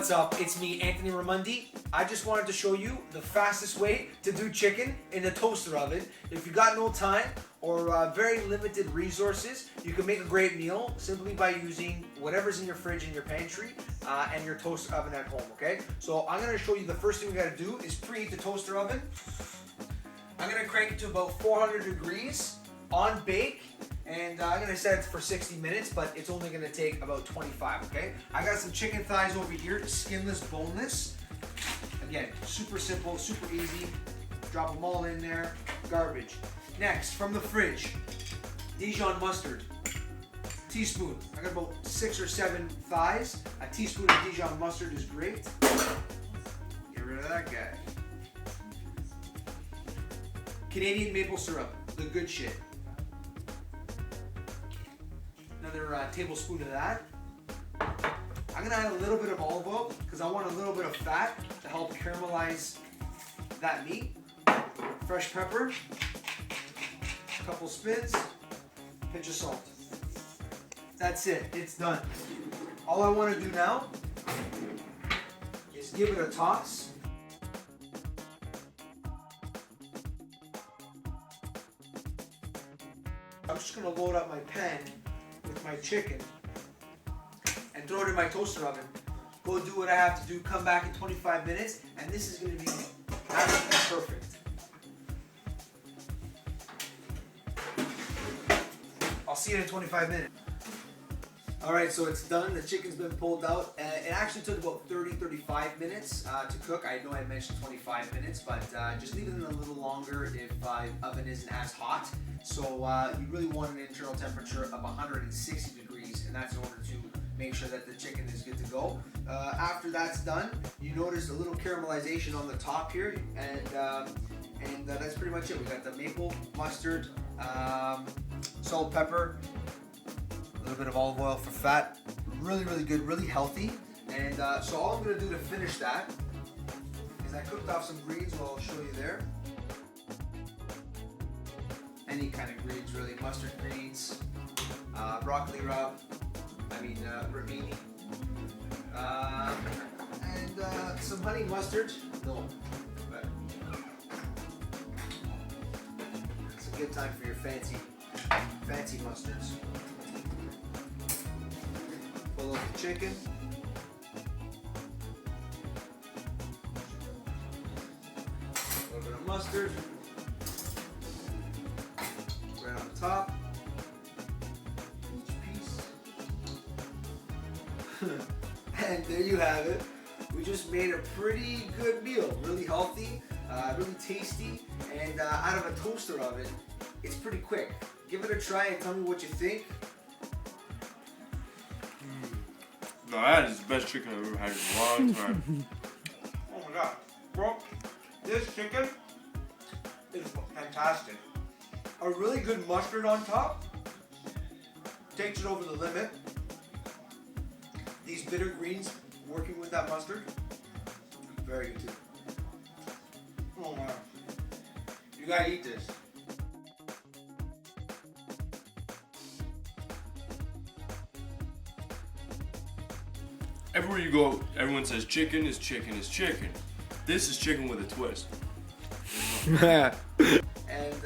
What's up? It's me, Anthony Ramundi. I just wanted to show you the fastest way to do chicken in the toaster oven. If you got no time or very limited resources, you can make a great meal simply by using whatever's in your fridge and your pantry and your toaster oven at home, okay? So I'm gonna show you the first thing we gotta do is preheat the toaster oven. I'm gonna crank it to about 400 degrees on bake. And I'm gonna set it for 60 minutes, but it's only gonna take about 25, okay? I got some chicken thighs over here, skinless, boneless. Again, super simple, super easy. Drop them all in there, garbage. Next, from the fridge, Dijon mustard, teaspoon. I got about 6 or 7 thighs. A teaspoon of Dijon mustard is great. Get rid of that guy. Canadian maple syrup, the good shit. Another tablespoon of that. I'm gonna add a little bit of olive oil because I want a little bit of fat to help caramelize that meat. Fresh pepper, a couple spins, pinch of salt. That's it, it's done. All I want to do now is give it a toss. I'm just gonna load up my pan with my chicken and throw it in my toaster oven. Go do what I have to do, come back in 25 minutes, and this is going to be absolutely perfect. I'll see you in 25 minutes. Alright, so it's done. The chicken's been pulled out. It actually took about 30-35 minutes to cook. I know I mentioned 25 minutes, but just leave it in a little longer if the oven isn't as hot. So you really want an internal temperature of 160 degrees, and that's in order to make sure that the chicken is good to go. After that's done, you notice a little caramelization on the top here, and that's pretty much it. We got the maple, mustard, salt, pepper, a little bit of olive oil for fat. Really, really good, really healthy. And so all I'm gonna do to finish that is I cooked off some greens, well, I'll show you there. Any kind of greens really, mustard greens, broccoli rub, rapini, and some honey mustard. No, but it's a good time for your fancy mustards. Pull up the chicken. A little bit of mustard. Right on top. Each piece. And there you have it. We just made a pretty good meal. Really healthy, really tasty, and out of a toaster oven. It's pretty quick. Give it a try and tell me what you think. No, that is the best chicken I've ever had in a long time. Oh my god. Bro, this chicken is fantastic. A really good mustard on top takes it over the limit. These bitter greens working with that mustard, very good too. Oh my god. You gotta eat this. Everywhere you go, everyone says chicken is chicken is chicken. This is chicken with a twist. And